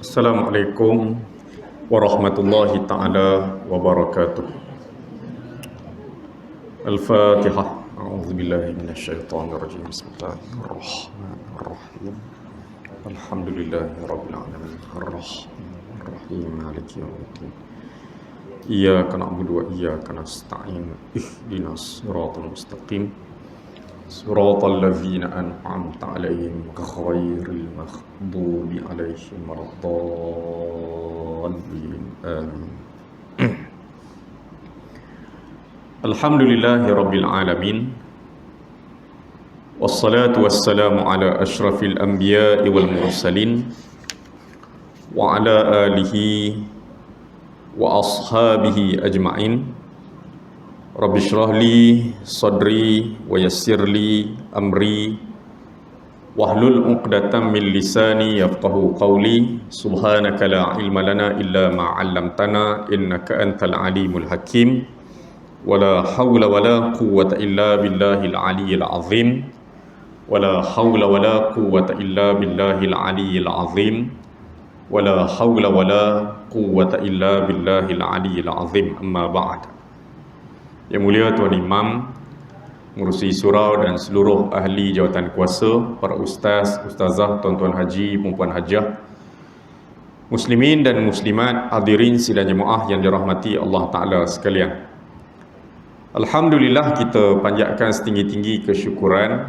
Assalamualaikum warahmatullahi ta'ala wabarakatuh. Al-Fatihah. A'udzubillahi minasyaitonirrajim. Bismillahirrahmanirrahim. Alhamdulillahi rabbil alamin. Ar-Rahmanir-Rahim. Maliki yaumiddin. Iyyaka na'budu wa iyyaka nasta'in. Ihdinas siratal mustaqim. Siratal ladzina an'amta 'alaihim ghairil maghdubi 'alaihim waladdallin. Amin. Alhamdulillahirabbil alamin. Wassalatu wassalamu ala asyrafil anbiya'i wal mursalin wa ala alihi wa ashabihi ajma'in. Rabbi shrah li sadri wa yassir li amri wahlul 'uqdatam min lisani yafqahu qawli. Subhanaka la ilma lana illa ma 'allamtana innaka antal alimul hakim. Wala hawla wala quwwata illa billahil aliyyil azim. Wala hawla wala quwwata illa billahil aliyyil azim. Wala hawla wala quwwata illa billahil aliyyil azim. Amma ba'd. Yang mulia Tuan Imam, Pengerusi Surau dan seluruh ahli jawatan kuasa, para ustaz, ustazah, tuan-tuan haji, perempuan hajah, muslimin dan muslimat, hadirin sidang jemaah yang dirahmati Allah Ta'ala sekalian. Alhamdulillah, kita panjatkan setinggi-tinggi kesyukuran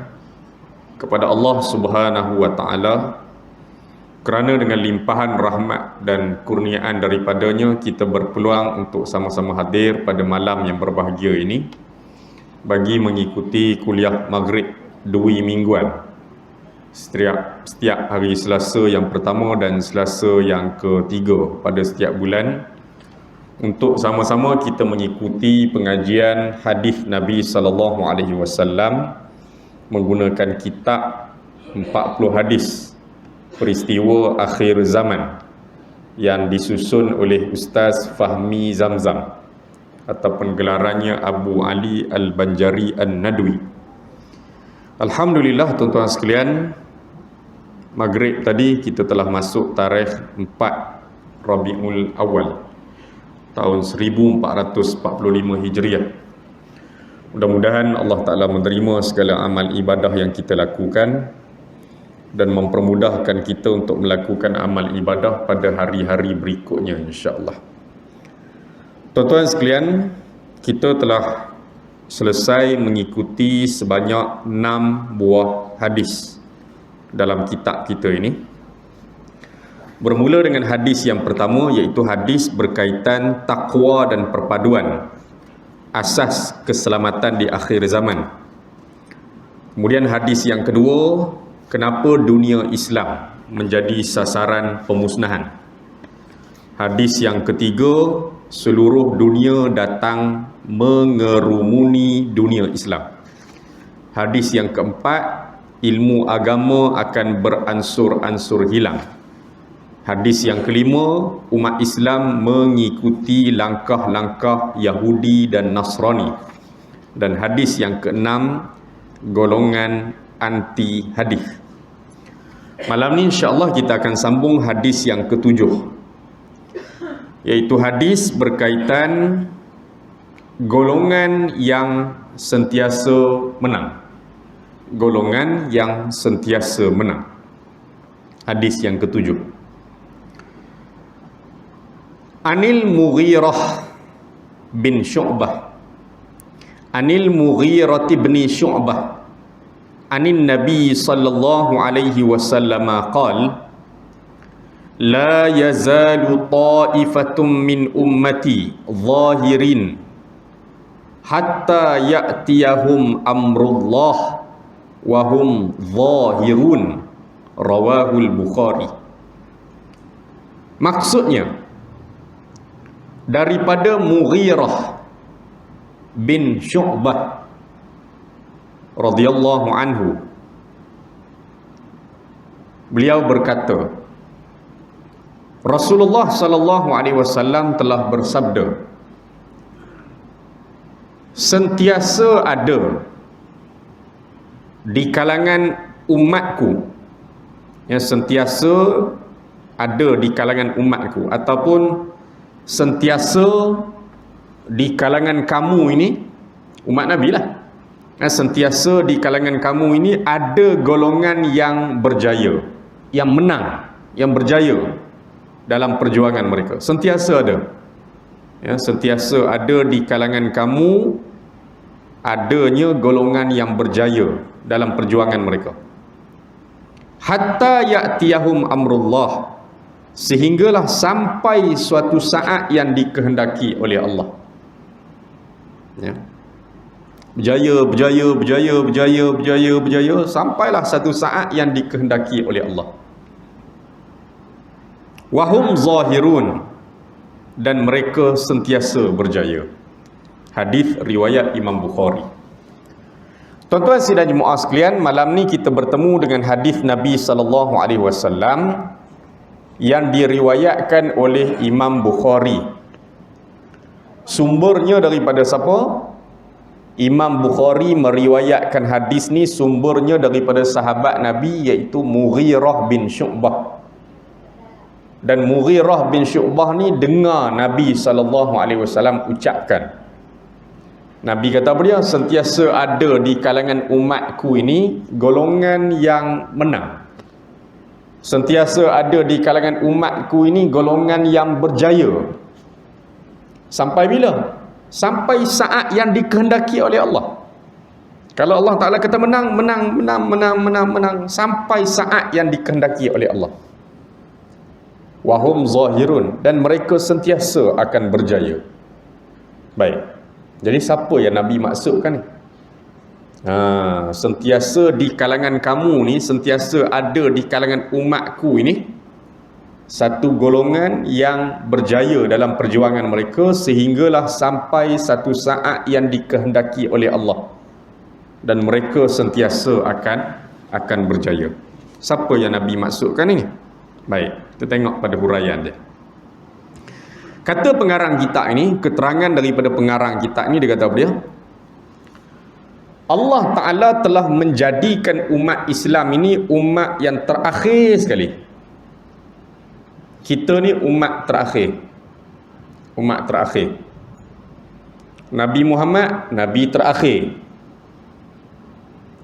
kepada Allah Subhanahu wa Ta'ala kerana dengan limpahan rahmat dan kurniaan daripadanya kita berpeluang untuk sama-sama hadir pada malam yang berbahagia ini bagi mengikuti kuliah maghrib 2 mingguan setiap hari Selasa yang pertama dan Selasa yang ketiga pada setiap bulan, untuk sama-sama kita mengikuti pengajian hadis Nabi sallallahu alaihi wasallam menggunakan kitab 40 hadis peristiwa akhir zaman yang disusun oleh Ustaz Fahmi Zamzam ataupun gelarannya Abu Ali Al-Banjari An-Nadwi. Alhamdulillah tuan-tuan sekalian, maghrib tadi kita telah masuk tarikh 4 Rabiul Awal tahun 1445 Hijriah. Mudah-mudahan Allah Ta'ala menerima segala amal ibadah yang kita lakukan dan mempermudahkan kita untuk melakukan amal ibadah pada hari-hari berikutnya, insya-Allah. Tuan-tuan sekalian, kita telah selesai mengikuti sebanyak 6 buah hadis dalam kitab kita ini. Bermula dengan hadis yang pertama, iaitu hadis berkaitan takwa dan perpaduan, asas keselamatan di akhir zaman. Kemudian hadis yang kedua, kenapa dunia Islam menjadi sasaran pemusnahan. Hadis yang ketiga, seluruh dunia datang mengerumuni dunia Islam. Hadis yang keempat, ilmu agama akan beransur-ansur hilang. Hadis yang kelima, umat Islam mengikuti langkah-langkah Yahudi dan Nasrani. Dan hadis yang keenam, golongan anti hadis. Malam ni insya-Allah kita akan sambung hadis yang ketujuh, iaitu hadis berkaitan golongan yang sentiasa menang. Golongan yang sentiasa menang. Hadis yang ketujuh. Anil Mughirah bin Syu'bah. Anil Mughirah bin Syu'bah. Anin Nabi sallallahu alaihi wasallam qala: La yazalu ta'ifatum min ummati zahirin hatta ya'tiyahum amrullah wa hum zahirun. Rawahul Bukhari. Maksudnya, daripada Mughirah bin Syu'bah radhiyallahu anhu, beliau berkata, Rasulullah sallallahu alaihi wasallam telah bersabda, sentiasa ada di kalangan umatku yang sentiasa ada di kalangan umatku, ataupun sentiasa di kalangan kamu ini, umat Nabi lah, sentiasa di kalangan kamu ini ada golongan yang berjaya, yang menang, yang berjaya dalam perjuangan mereka. Sentiasa ada, ya, sentiasa ada di kalangan kamu adanya golongan yang berjaya dalam perjuangan mereka. Hatta ya'tiyahum amrullah, sehinggalah sampai suatu saat yang dikehendaki oleh Allah. Ya. Berjaya, sampailah satu saat yang dikehendaki oleh Allah. Wahum zahirun, dan mereka sentiasa berjaya. Hadis riwayat Imam Bukhari. Tuan-tuan sidang jemaah sekalian, malam ni kita bertemu dengan hadis Nabi SAW yang diriwayatkan oleh Imam Bukhari. Sumbernya daripada siapa? Imam Bukhari meriwayatkan hadis ni sumbernya daripada sahabat Nabi, iaitu Mughirah bin Syu'bah. Dan Mughirah bin Syu'bah ni dengar Nabi SAW ucapkan, Nabi kata apa dia? Sentiasa ada di kalangan umatku ini golongan yang menang. Sentiasa ada di kalangan umatku ini golongan yang berjaya. Sampai bila? Sampai saat yang dikehendaki oleh Allah. Kalau Allah Ta'ala kata menang, menang, sampai saat yang dikehendaki oleh Allah. Wahum zahirun, dan mereka sentiasa akan berjaya. Baik. Jadi siapa yang Nabi maksudkan ni? Sentiasa di kalangan kamu ni, sentiasa ada di kalangan umatku ini satu golongan yang berjaya dalam perjuangan mereka, sehinggalah sampai satu saat yang dikehendaki oleh Allah, dan mereka sentiasa akan berjaya. Siapa yang Nabi maksudkan ini? Baik, kita tengok pada huraian dia. Kata pengarang kitab ini, keterangan daripada pengarang kitab ini, dia kata apa dia? Allah Ta'ala telah menjadikan umat Islam ini umat yang terakhir sekali. Kita ni umat terakhir. Umat terakhir. Nabi Muhammad, Nabi terakhir.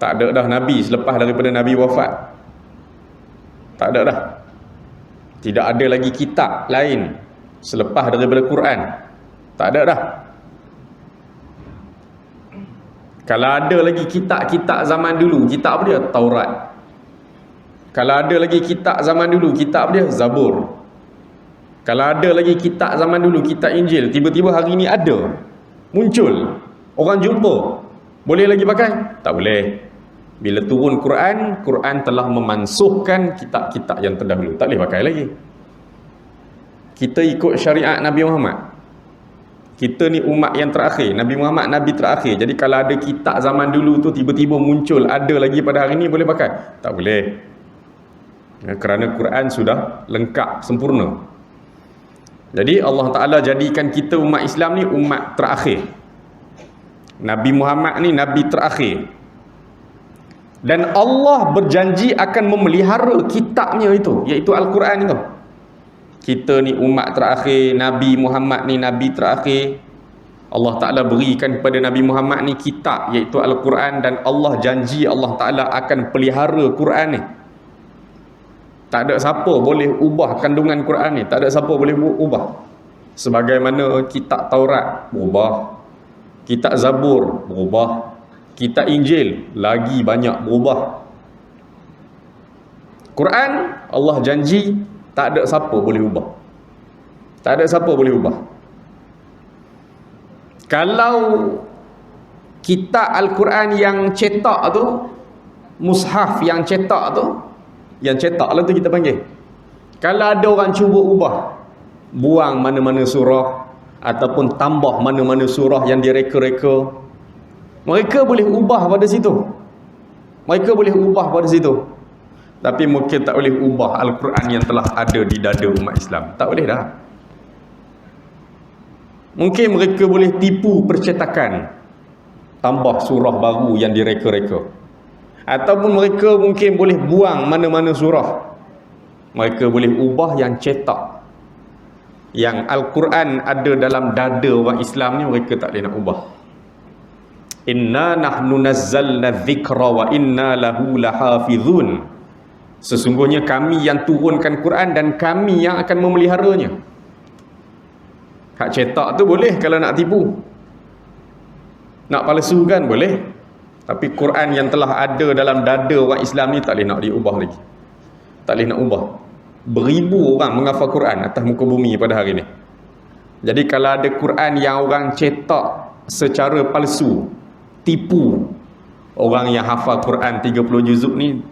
Tak ada dah Nabi selepas daripada Nabi wafat. Tak ada dah. Tidak ada lagi kitab lain selepas daripada Quran. Tak ada dah. Kalau ada lagi kitab-kitab zaman dulu, kitab apa dia? Taurat. Kalau ada lagi kitab zaman dulu, kitab apa dia? Zabur. Kalau ada lagi kitab zaman dulu, kitab Injil, tiba-tiba hari ini ada, muncul, orang jumpa, boleh lagi pakai? Tak boleh. Bila turun Quran, Quran telah memansuhkan kitab-kitab yang terdahulu, tak boleh pakai lagi. Kita ikut syariat Nabi Muhammad. Kita ni umat yang terakhir. Nabi Muhammad Nabi terakhir. Jadi kalau ada kitab zaman dulu tu tiba-tiba muncul, ada lagi pada hari ni, boleh pakai? Tak boleh. Kerana Quran sudah lengkap, sempurna. Jadi Allah Ta'ala jadikan kita umat Islam ni umat terakhir. Nabi Muhammad ni Nabi terakhir. Dan Allah berjanji akan memelihara kitabnya itu, iaitu Al-Quran itu. Kita ni umat terakhir, Nabi Muhammad ni Nabi terakhir. Allah Ta'ala berikan kepada Nabi Muhammad ni kitab, iaitu Al-Quran, dan Allah janji Allah Ta'ala akan pelihara Quran ni. Tak ada siapa boleh ubah kandungan Quran ni. Tak ada siapa boleh ubah. Sebagaimana kitab Taurat berubah, kitab Zabur berubah, kitab Injil lagi banyak berubah. Quran, Allah janji tak ada siapa boleh ubah. Tak ada siapa boleh ubah. Kalau kitab Al-Quran yang cetak tu, mushaf yang cetak tu, yang cetak lah tu kita panggil, kalau ada orang cuba ubah, buang mana-mana surah ataupun tambah mana-mana surah yang direka-reka, mereka boleh ubah pada situ. Mereka boleh ubah pada situ. Tapi mungkin tak boleh ubah Al-Quran yang telah ada di dada umat Islam. Tak boleh dah. Mungkin mereka boleh tipu percetakan, tambah surah baru yang direka-reka. Ataupun mereka mungkin boleh buang mana-mana surah. Mereka boleh ubah yang cetak. Yang Al-Quran ada dalam dada orang Islam ni, mereka tak boleh nak ubah. Inna nahnu nazzalna dzikra wa inna lahu lahafizun. Sesungguhnya kami yang turunkan Quran dan kami yang akan memeliharanya. Hak cetak tu boleh kalau nak tipu. Nak palsukan boleh. Tapi Quran yang telah ada dalam dada orang Islam ni tak boleh nak diubah lagi. Tak boleh nak ubah. Beribu orang menghafal Quran atas muka bumi pada hari ni. Jadi kalau ada Quran yang orang cetak secara palsu, tipu, orang yang hafal Quran 30 juzuk ni,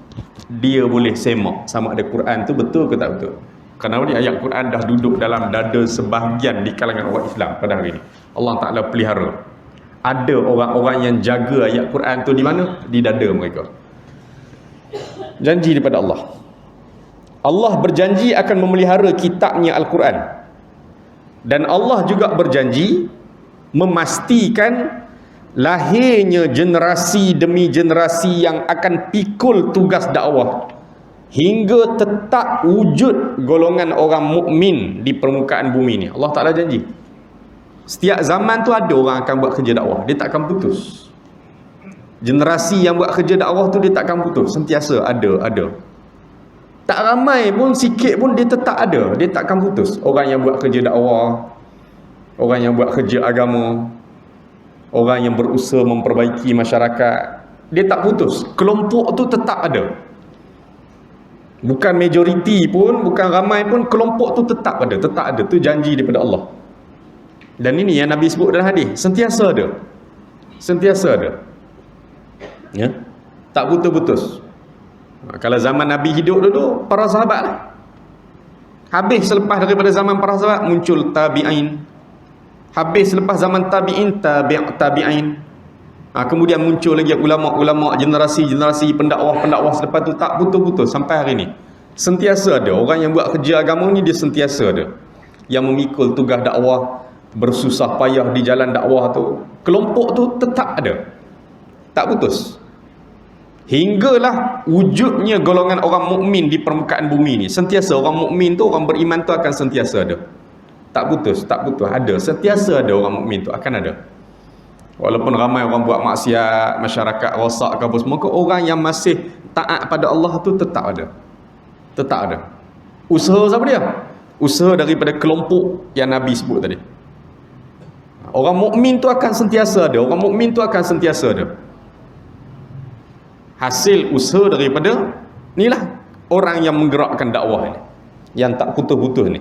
dia boleh semak sama ada Quran tu betul ke tak betul. Kerana ni ayat Quran dah duduk dalam dada sebahagian di kalangan orang Islam pada hari ni. Allah Ta'ala pelihara. Ada orang-orang yang jaga ayat Quran tu di mana? Di dada mereka. Janji daripada Allah. Allah berjanji akan memelihara kitabnya Al-Quran. Dan Allah juga berjanji memastikan lahirnya generasi demi generasi yang akan pikul tugas dakwah hingga tetap wujud golongan orang mukmin di permukaan bumi ni. Allah Ta'ala janji. Setiap zaman tu ada orang akan buat kerja dakwah. Dia tak akan putus. Generasi yang buat kerja dakwah tu dia tak akan putus. Sentiasa ada. Tak ramai pun, sikit pun dia tetap ada. Dia tak akan putus. Orang yang buat kerja dakwah, orang yang buat kerja agama, orang yang berusaha memperbaiki masyarakat, dia tak putus. Kelompok tu tetap ada. Bukan majoriti pun, bukan ramai pun, kelompok tu tetap ada. Tetap ada. Tu janji daripada Allah. Dan ini yang Nabi sebut dalam hadis, sentiasa ada. Sentiasa ada. Ya? Tak putus-putus. Kalau zaman Nabi hidup dulu, para sahabat lah. Habis selepas daripada zaman para sahabat, muncul tabi'in. Habis selepas zaman tabi'in, tabi'in. Kemudian muncul lagi ulama-ulama, generasi-generasi pendakwah-pendakwah selepas tu, tak putus-putus sampai hari ni. Sentiasa ada. Orang yang buat kerja agama ni, dia sentiasa ada. Yang memikul tugas dakwah, bersusah payah di jalan dakwah tu, kelompok tu tetap ada. Tak putus. Hinggalah wujudnya golongan orang mukmin di permukaan bumi ni. Sentiasa orang mukmin tu, orang beriman tu akan sentiasa ada. Tak putus, ada. Sentiasa ada orang mukmin tu, akan ada. Walaupun ramai orang buat maksiat, masyarakat rosak ke apa semua, orang yang masih taat pada Allah tu tetap ada. Tetap ada. Usaha siapa dia? Usaha daripada kelompok yang Nabi sebut tadi. Orang mukmin tu akan sentiasa ada. Orang mukmin tu akan sentiasa ada. Hasil usaha daripada inilah orang yang menggerakkan dakwah ni, yang tak putus-putus ni.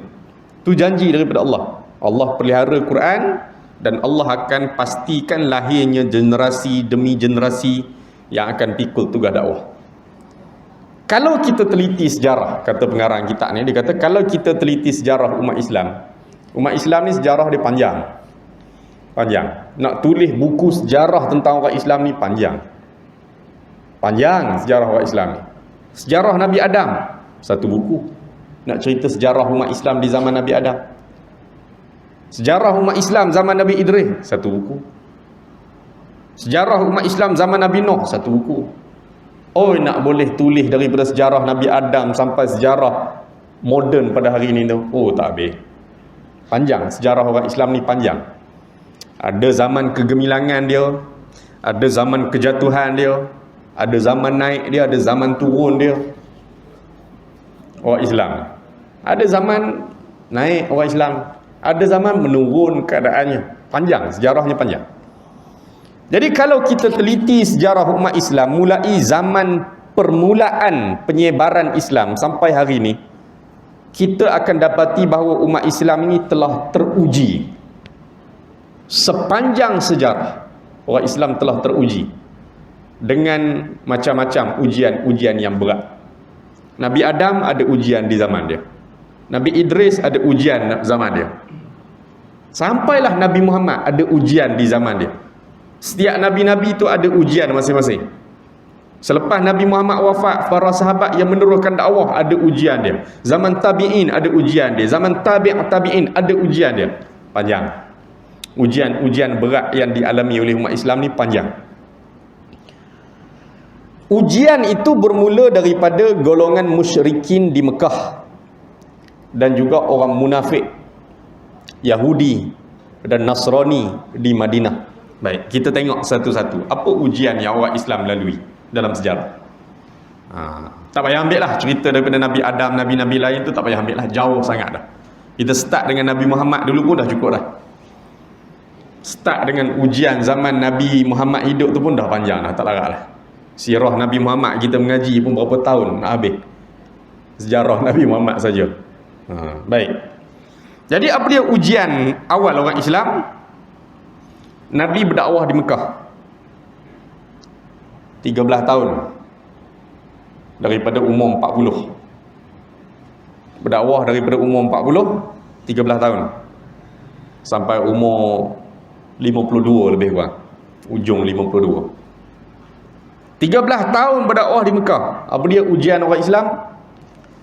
Tu janji daripada Allah. Allah pelihara Quran dan Allah akan pastikan lahirnya generasi demi generasi yang akan pikul tugas dakwah. Kalau kita teliti sejarah, kata pengarang kitab ni, dia kata kalau kita teliti sejarah umat Islam ni sejarah dia panjang. Nak tulis buku sejarah tentang orang Islam ni panjang sejarah orang Islam ni. Sejarah Nabi Adam, satu buku. Nak cerita sejarah umat Islam di zaman Nabi Adam. Sejarah umat Islam zaman Nabi Idris, satu buku. Sejarah umat Islam zaman Nabi Nuh, satu buku. Nak boleh tulis daripada sejarah Nabi Adam sampai sejarah moden pada hari ini tu, tak habis. Panjang, sejarah orang Islam ni panjang. Ada zaman kegemilangan dia, ada zaman kejatuhan dia, ada zaman naik dia, ada zaman turun dia. Orang Islam. Ada zaman naik orang Islam, ada zaman menurun keadaannya. Panjang, sejarahnya panjang. Jadi kalau kita teliti sejarah umat Islam mulai zaman permulaan penyebaran Islam sampai hari ini, kita akan dapati bahawa umat Islam ini telah teruji. Sepanjang sejarah, orang Islam telah teruji dengan macam-macam ujian-ujian yang berat. Nabi Adam ada ujian di zaman dia. Nabi Idris ada ujian zaman dia. Sampailah Nabi Muhammad ada ujian di zaman dia. Setiap Nabi-Nabi itu ada ujian masing-masing. Selepas Nabi Muhammad wafat, para sahabat yang meneruskan dakwah ada ujian dia. Zaman tabi'in ada ujian dia. Zaman tabi'in ada ujian dia. Panjang. Ujian-ujian berat yang dialami oleh umat Islam ni panjang. Ujian itu bermula daripada golongan musyrikin di Mekah dan juga orang munafik Yahudi dan Nasrani di Madinah. Baik, kita tengok satu-satu apa ujian yang orang Islam lalui dalam sejarah. Tak payah ambil lah cerita daripada Nabi Adam, Nabi-Nabi lain tu tak payah ambil lah, jauh sangat dah. Kita start dengan Nabi Muhammad dulu pun dah cukup dah. Start dengan ujian zaman Nabi Muhammad hidup tu pun dah panjang dah, tak larat lah. Sirah Nabi Muhammad kita mengaji pun berapa tahun nak habis sejarah Nabi Muhammad saja. Baik. Jadi apa dia ujian awal orang Islam? Nabi berdakwah di Mekah 13 tahun daripada umur 40. Berdakwah daripada umur 40 13 tahun sampai umur 52 lebih kurang, ujung 52. 13 tahun berdakwah di Mekah. Apa dia ujian orang Islam?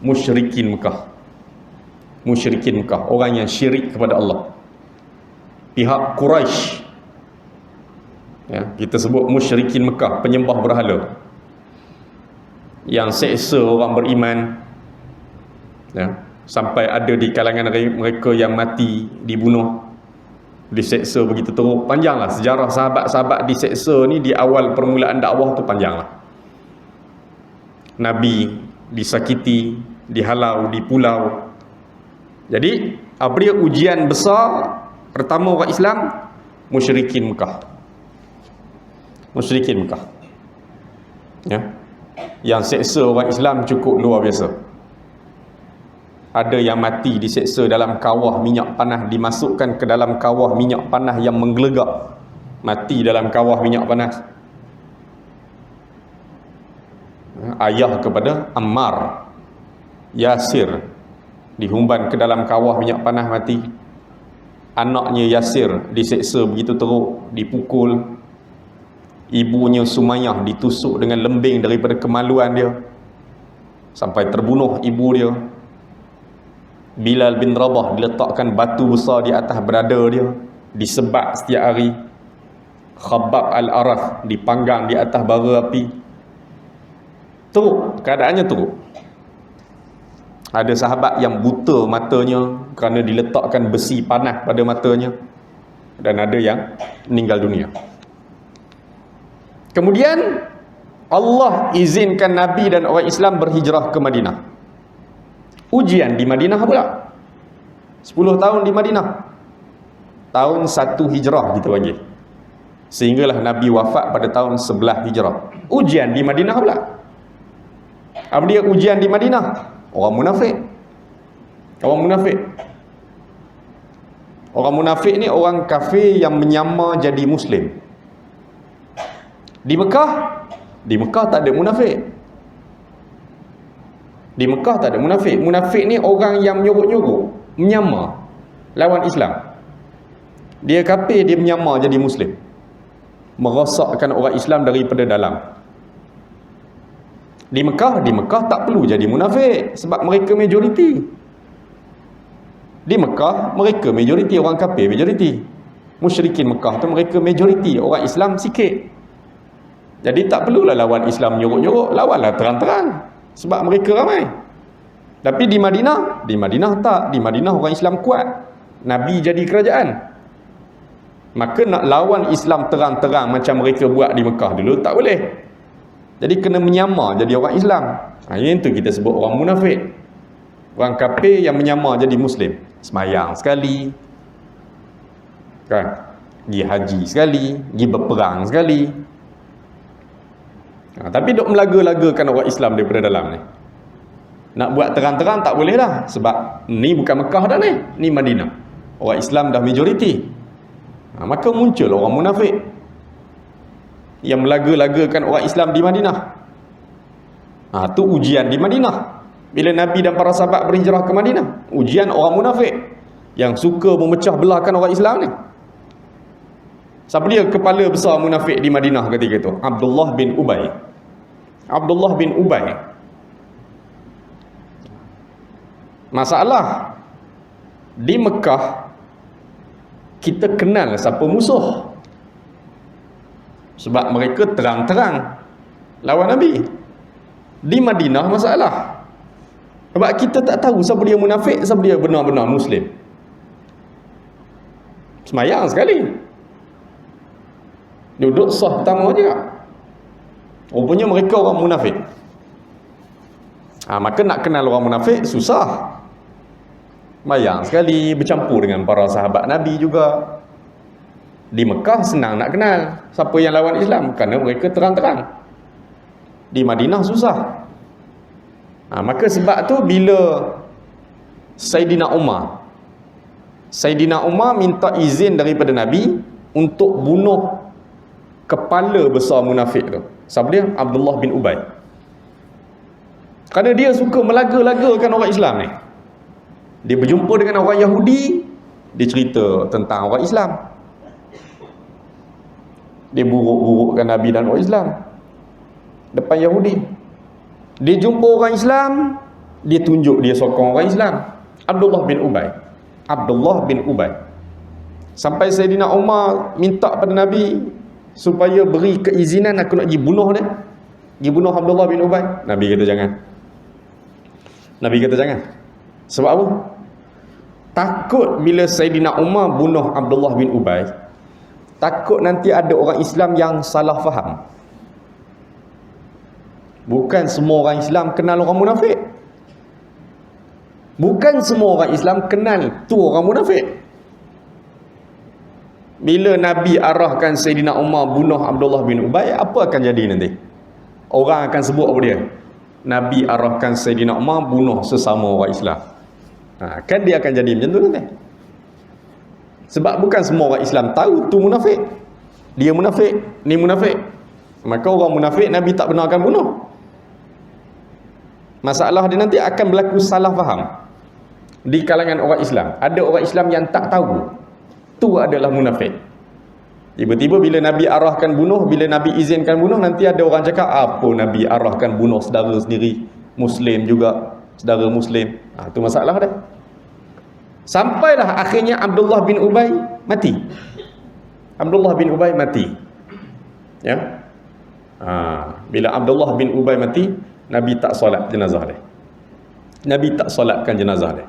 Musyrikin Mekah. Musyrikin Mekah, orang yang syirik kepada Allah. Pihak Quraisy, ya, kita sebut musyrikin Mekah, penyembah berhala, yang seksa orang beriman, ya, sampai ada di kalangan mereka yang mati, dibunuh, diseksa begitu teruk. Panjanglah sejarah sahabat-sahabat diseksa ni di awal permulaan dakwah tu, panjanglah. Nabi disakiti, dihalau, dipulau. Jadi apa dia ujian besar pertama orang Islam? Musyrikin Mekah. Musyrikin Mekah, ya, yang seksa orang Islam cukup luar biasa. Ada yang mati diseksa dalam kawah minyak panas, dimasukkan ke dalam kawah minyak panas yang menggelegak, mati dalam kawah minyak panas. Ayah kepada Ammar, Yasir, dihumban ke dalam kawah minyak panas, mati. Anaknya Yasir diseksa begitu teruk, dipukul. Ibunya Sumayyah ditusuk dengan lembing daripada kemaluan dia sampai terbunuh ibu dia. Bilal bin Rabah diletakkan batu besar di atas berada dia, disebat setiap hari. Khabbab al-Arath dipanggang di atas bara api. Teruk, keadaannya teruk. Ada sahabat yang buta matanya kerana diletakkan besi panas pada matanya, dan ada yang meninggal dunia. Kemudian Allah izinkan Nabi dan orang Islam berhijrah ke Madinah. Ujian di Madinah pula 10 tahun di Madinah. Tahun 1 hijrah kita bagi, sehinggalah Nabi wafat pada tahun 11 hijrah. Ujian di Madinah pula. Apa dia ujian di Madinah? Orang munafik. Orang munafik. Orang munafik ni orang kafir yang menyamar jadi Muslim. Di Mekah tak ada munafik. Di Mekah tak ada munafik. Munafik ni orang yang menyuruh-nyuruh, menyamar lawan Islam. Dia kafir, dia menyamar jadi Muslim, merosakkan orang Islam daripada dalam. Di Mekah tak perlu jadi munafik sebab mereka majoriti. Di Mekah mereka majoriti, orang kafir majoriti. Musyrikin Mekah tu mereka majoriti, orang Islam sikit. Jadi tak perlulah lawan Islam nyuruk-nyuruk, lawanlah terang-terang sebab mereka ramai. Tapi di Madinah tak. Di Madinah orang Islam kuat, Nabi jadi kerajaan. Maka nak lawan Islam terang-terang macam mereka buat di Mekah dulu tak boleh. Jadi kena menyamar jadi orang Islam. Yang itu kita sebut orang munafik. Orang kafir yang menyamar jadi Muslim. Semayang sekali, kan, pergi haji sekali, pergi berperang sekali. Tapi duk melaga-lagakan orang Islam daripada dalam ni. Nak buat terang-terang tak boleh lah, sebab ni bukan Mekah dah ni, ni Madinah. Orang Islam dah majoriti. Maka muncul orang munafik yang melaga-lagakan orang Islam di Madinah. Tu ujian di Madinah. Bila Nabi dan para sahabat berhijrah ke Madinah, ujian orang munafik yang suka memecah belahkan orang Islam ni. Siapa dia kepala besar munafik di Madinah ketika itu? Abdullah bin Ubay. Abdullah bin Ubay. Masalah di Mekah kita kenal siapa musuh, sebab mereka terang-terang lawan Nabi. Di Madinah masalah. Sebab kita tak tahu siapa dia munafik, siapa dia benar-benar Muslim. Semayang sekali, duduk sah pertama juga, rupanya mereka orang munafik. Maka nak kenal orang munafik susah. Semayang sekali, bercampur dengan para sahabat Nabi juga. Di Mekah senang nak kenal siapa yang lawan Islam, kerana mereka terang-terang. Di Madinah susah. Maka sebab tu bila Saidina Umar minta izin daripada Nabi untuk bunuh kepala besar munafik tu. Siapa dia? Abdullah bin Ubay. Kerana dia suka melaga-lagakan orang Islam ni. Dia berjumpa dengan orang Yahudi, dia cerita tentang orang Islam. Dia buruk-burukkan Nabi dan orang Islam depan Yahudi. Dia jumpa orang Islam, dia tunjuk dia sokong orang Islam. Abdullah bin Ubay. Sampai Saidina Umar minta pada Nabi supaya beri keizinan, aku nak pergi bunuh dia, pergi bunuh Abdullah bin Ubay. Nabi kata jangan. Sebab apa? Takut bila Saidina Umar bunuh Abdullah bin Ubay, takut nanti ada orang Islam yang salah faham. Bukan semua orang Islam kenal orang munafik. Bukan semua orang Islam kenal tu orang munafik. Bila Nabi arahkan Saidina Umar bunuh Abdullah bin Ubay, apa akan jadi nanti? Orang akan sebut apa dia? Nabi arahkan Saidina Umar bunuh sesama orang Islam. Kan dia akan jadi macam tu nanti. Sebab bukan semua orang Islam tahu tu munafik. Dia munafik, ni munafik. Maka orang munafik Nabi tak benarkan bunuh. Masalah dia nanti akan berlaku salah faham di kalangan orang Islam. Ada orang Islam yang tak tahu tu adalah munafik. Tiba-tiba bila Nabi arahkan bunuh, bila Nabi izinkan bunuh, nanti ada orang cakap, apa Nabi arahkan bunuh saudara sendiri, Muslim juga, saudara Muslim. Itu masalah dia. Sampailah akhirnya Abdullah bin Ubay mati. Ya. Bila Abdullah bin Ubay mati, Nabi tak solat jenazah dia. Nabi tak solatkan jenazah dia.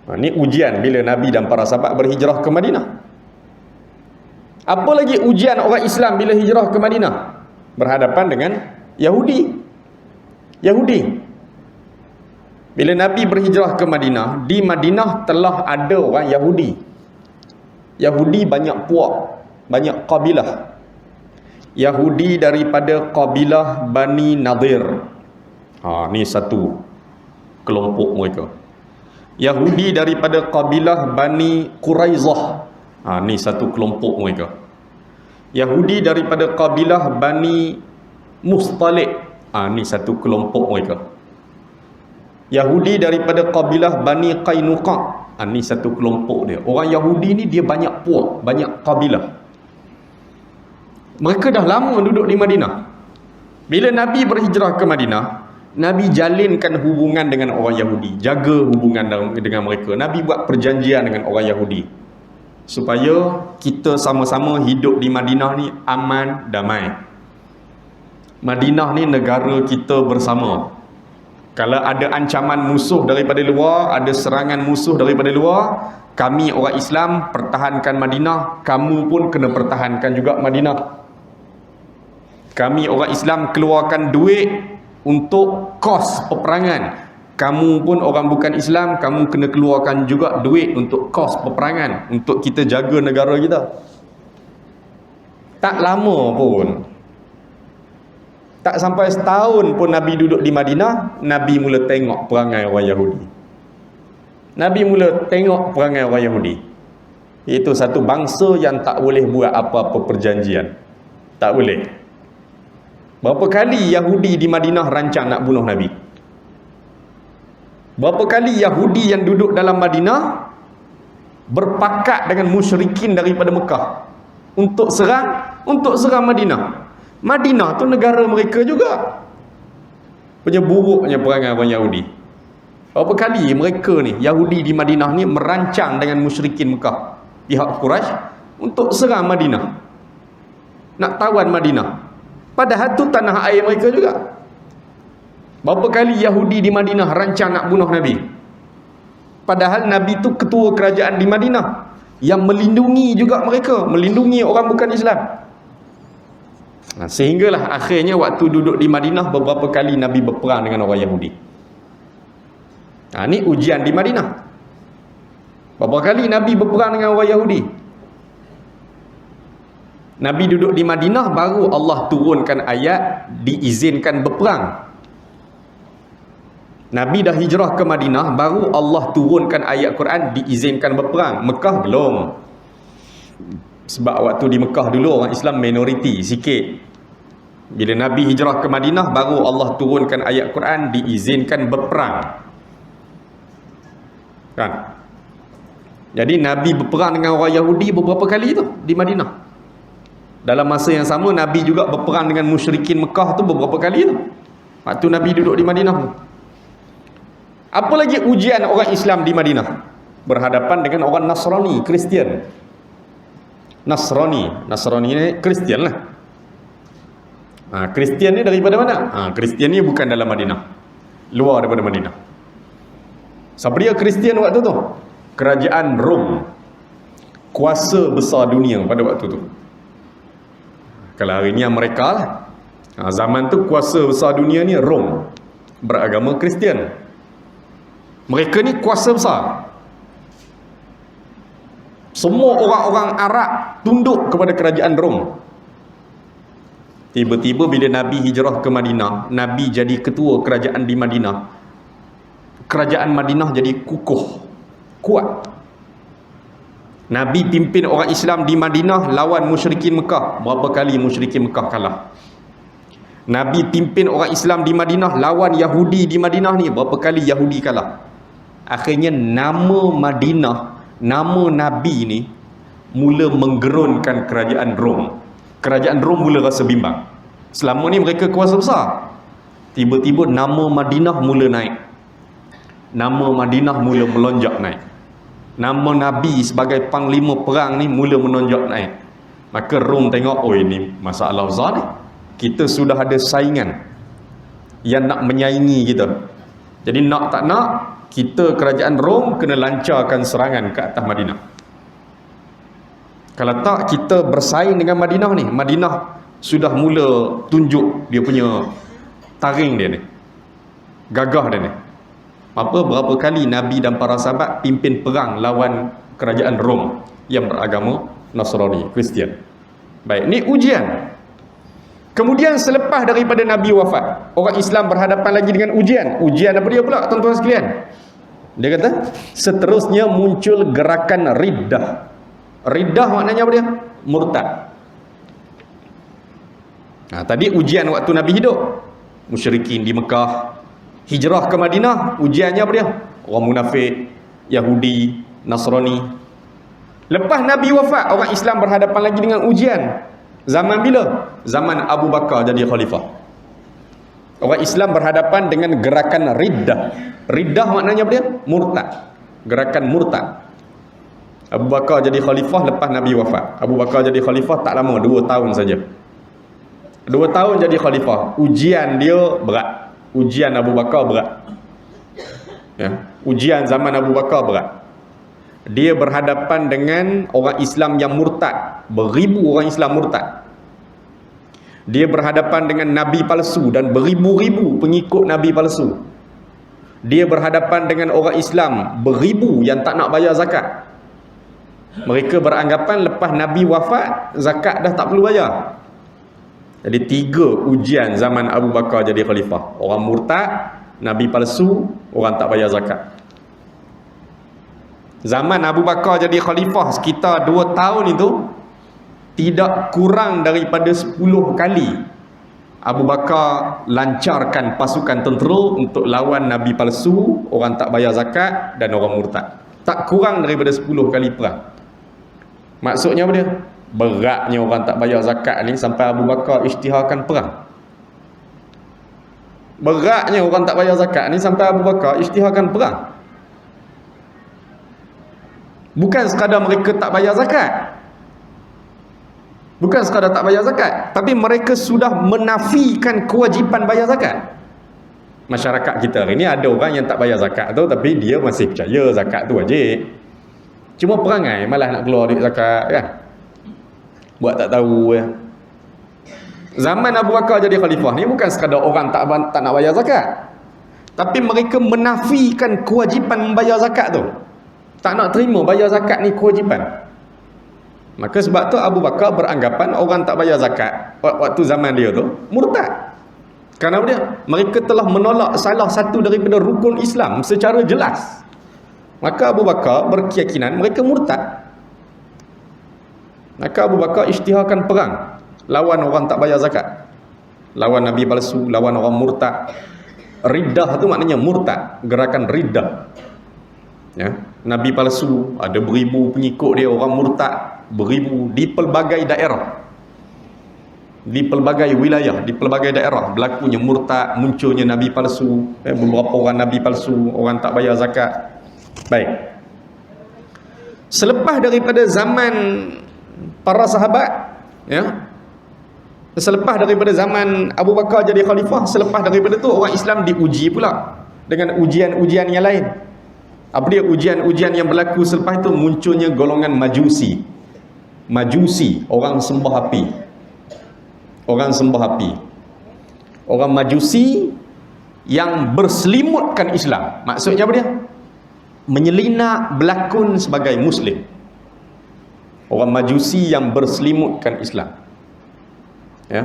Ini ujian bila Nabi dan para sahabat berhijrah ke Madinah. Apa lagi ujian orang Islam bila hijrah ke Madinah? Berhadapan dengan Yahudi. Bila Nabi berhijrah ke Madinah, di Madinah telah ada orang Yahudi. Yahudi banyak puak, banyak kabilah. Yahudi daripada kabilah Bani Nadir. Ni satu kelompok mereka. Yahudi daripada kabilah Bani Quraizah. Ni satu kelompok mereka. Yahudi daripada kabilah Bani Mustalik. Ni satu kelompok mereka. Yahudi daripada kabilah Bani Qainuqa. Ni satu kelompok dia. Orang Yahudi ni dia banyak puak, banyak kabilah. Mereka dah lama duduk di Madinah. Bila Nabi berhijrah ke Madinah, Nabi jalinkan hubungan dengan orang Yahudi, jaga hubungan dengan mereka. Nabi buat perjanjian dengan orang Yahudi supaya kita sama-sama hidup di Madinah ni aman, damai. Madinah ni negara kita bersama. Kalau ada ancaman musuh daripada luar, ada serangan musuh daripada luar, kami orang Islam pertahankan Madinah, kamu pun kena pertahankan juga Madinah. Kami orang Islam keluarkan duit untuk kos peperangan. Kamu pun orang bukan Islam, kamu kena keluarkan juga duit untuk kos peperangan, untuk kita jaga negara kita. Tak lama pun, tak sampai setahun pun Nabi duduk di Madinah, Nabi mula tengok perangai orang Yahudi. Nabi mula tengok perangai orang Yahudi. Itu satu bangsa yang tak boleh buat apa-apa perjanjian. Tak boleh. Berapa kali Yahudi di Madinah rancang nak bunuh Nabi? Berapa kali Yahudi yang duduk dalam Madinah berpakat dengan musyrikin daripada Mekah untuk serang Madinah. Madinah tu negara mereka juga. Punya buruknya perangai orang Yahudi. Berapa kali mereka ni, Yahudi di Madinah ni, merancang dengan musyrikin Mekah, pihak Quraisy, untuk serang Madinah, nak tawan Madinah. Padahal tu tanah air mereka juga. Berapa kali Yahudi di Madinah rancang nak bunuh Nabi. Padahal Nabi tu ketua kerajaan di Madinah yang melindungi juga mereka, melindungi orang bukan Islam. Sehinggalah akhirnya waktu duduk di Madinah beberapa kali Nabi berperang dengan orang Yahudi. Ni ujian di Madinah. Berapa kali Nabi berperang dengan orang Yahudi. Nabi duduk di Madinah, baru Allah turunkan ayat diizinkan berperang. Nabi dah hijrah ke Madinah, baru Allah turunkan ayat Quran diizinkan berperang. Mekah belum. Sebab waktu di Mekah dulu orang Islam minoriti sikit. Bila Nabi hijrah ke Madinah, baru Allah turunkan ayat Quran diizinkan berperang. Kan? Jadi Nabi berperang dengan orang Yahudi beberapa kali tu di Madinah. Dalam masa yang sama Nabi juga berperang dengan musyrikin Mekah tu beberapa kali tu. Waktu Nabi duduk di Madinah tu. Apa lagi ujian orang Islam di Madinah? Berhadapan dengan orang Nasrani, Kristian. Nasrani ni Kristian lah. Kristian ni daripada mana? Kristian ni bukan dalam Madinah, luar daripada Madinah. Siapa dia Kristian waktu tu? Kerajaan Rom, kuasa besar dunia pada waktu tu. Kalau hari ni Amerika lah. Zaman tu kuasa besar dunia ni Rom, beragama Kristian. Mereka ni kuasa besar. Semua orang-orang Arab tunduk kepada kerajaan Rom. Tiba-tiba bila Nabi hijrah ke Madinah, Nabi jadi ketua kerajaan di Madinah. Kerajaan Madinah jadi kukuh, kuat. Nabi pimpin orang Islam di Madinah lawan musyrikin Mekah. Berapa kali musyrikin Mekah kalah. Nabi pimpin orang Islam di Madinah lawan Yahudi di Madinah ni. Berapa kali Yahudi kalah. Akhirnya nama Madinah, nama Nabi ni mula menggerunkan kerajaan Rom. Kerajaan Rom mula rasa bimbang. Selama ni mereka kuasa besar. Tiba-tiba nama Madinah mula naik. Nama Madinah mula melonjak naik. Nama Nabi sebagai panglima perang ni mula menonjak naik. Maka Rom tengok, oh ini masalah besar ni. Kita sudah ada saingan yang nak menyaingi kita. Jadi nak tak nak, kita kerajaan Rom kena lancarkan serangan ke atas Madinah. Kalau tak, kita bersaing dengan Madinah ni. Madinah sudah mula tunjuk dia punya taring dia ni, gagah dia ni. Berapa kali Nabi dan para sahabat pimpin perang lawan kerajaan Rom yang beragama Nasrani, Kristian. Baik, ni ujian. Kemudian selepas daripada Nabi wafat, orang Islam berhadapan lagi dengan ujian. Ujian apa dia pula, tuan-tuan sekalian? Dia kata, seterusnya muncul gerakan riddah. Riddah maknanya apa dia? Murtad. Tadi ujian waktu Nabi hidup. Musyrikin di Mekah. Hijrah ke Madinah, ujiannya apa dia? Orang munafik, Yahudi, Nasrani. Lepas Nabi wafat, orang Islam berhadapan lagi dengan ujian. Zaman bila? Zaman Abu Bakar jadi khalifah. Orang Islam berhadapan dengan gerakan riddah. Riddah maknanya apa dia? Murtad. Gerakan murtad. Abu Bakar jadi khalifah lepas Nabi wafat. Abu Bakar jadi khalifah tak lama, 2 tahun saja. 2 tahun jadi khalifah. Ujian dia berat. Ujian Abu Bakar berat. Ujian zaman Abu Bakar berat. Dia berhadapan dengan orang Islam yang murtad. Beribu orang Islam murtad. Dia berhadapan dengan Nabi palsu dan beribu-ribu pengikut Nabi palsu. Dia berhadapan dengan orang Islam beribu yang tak nak bayar zakat. Mereka beranggapan lepas Nabi wafat, zakat dah tak perlu bayar. Jadi 3 ujian zaman Abu Bakar jadi khalifah. Orang murtad, Nabi palsu, orang tak bayar zakat. Zaman Abu Bakar jadi khalifah sekitar 2 tahun itu, tidak kurang daripada 10 kali Abu Bakar lancarkan pasukan tentera untuk lawan Nabi palsu, orang tak bayar zakat dan orang murtad. Tak kurang daripada 10 kali perang. Maksudnya apa dia? Beratnya orang tak bayar zakat ni sampai Abu Bakar isytiharkan perang. Beratnya orang tak bayar zakat ni sampai Abu Bakar isytiharkan perang. Bukan sekadar mereka tak bayar zakat. Bukan sekadar tak bayar zakat, tapi mereka sudah menafikan kewajipan bayar zakat. Masyarakat kita hari ni ada orang yang tak bayar zakat tu, tapi dia masih percaya zakat tu wajib. Cuma perangai malah nak keluar duit zakat kan. Buat tak tahu ya. Zaman Abu Bakar jadi khalifah ni bukan sekadar orang tak nak bayar zakat, tapi mereka menafikan kewajipan membayar zakat tu. Tak nak terima bayar zakat ni kewajipan. Maka sebab tu Abu Bakar beranggapan orang tak bayar zakat waktu zaman dia tu murtad. Kerana dia mereka telah menolak salah satu daripada rukun Islam secara jelas. Maka Abu Bakar berkeyakinan mereka murtad. Maka Abu Bakar isytiharkan perang lawan orang tak bayar zakat, lawan nabi palsu, lawan orang murtad. Riddah tu maknanya murtad, gerakan riddah. Ya, nabi palsu ada beribu pengikut dia, orang murtad beribu di pelbagai daerah, di pelbagai wilayah, di pelbagai daerah berlakunya murtad, munculnya nabi palsu, beberapa orang nabi palsu, orang tak bayar zakat. Baik. Selepas daripada zaman para sahabat, ya, selepas daripada zaman Abu Bakar jadi khalifah, selepas daripada tu orang Islam diuji pula dengan ujian-ujian yang lain. Apa dia ujian-ujian yang berlaku selepas itu? Munculnya golongan majusi. Majusi, orang sembah api. Orang sembah api. Orang majusi yang berselimutkan Islam. Maksudnya apa dia? Menyelinap berlakon sebagai Muslim. Orang majusi yang berselimutkan Islam. Ya,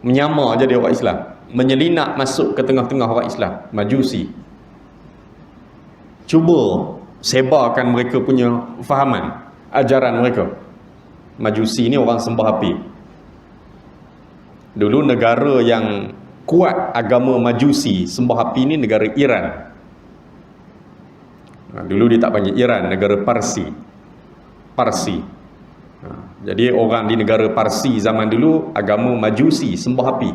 menyamar jadi orang Islam, menyelinap masuk ke tengah-tengah orang Islam, majusi. Cuba sebarkan mereka punya fahaman, ajaran mereka. Majusi ni orang sembah api. Dulu negara yang kuat agama majusi sembah api ni negara Iran. Dulu dia tak panggil Iran, negara Parsi. Jadi orang di negara Parsi zaman dulu agama majusi, sembah api.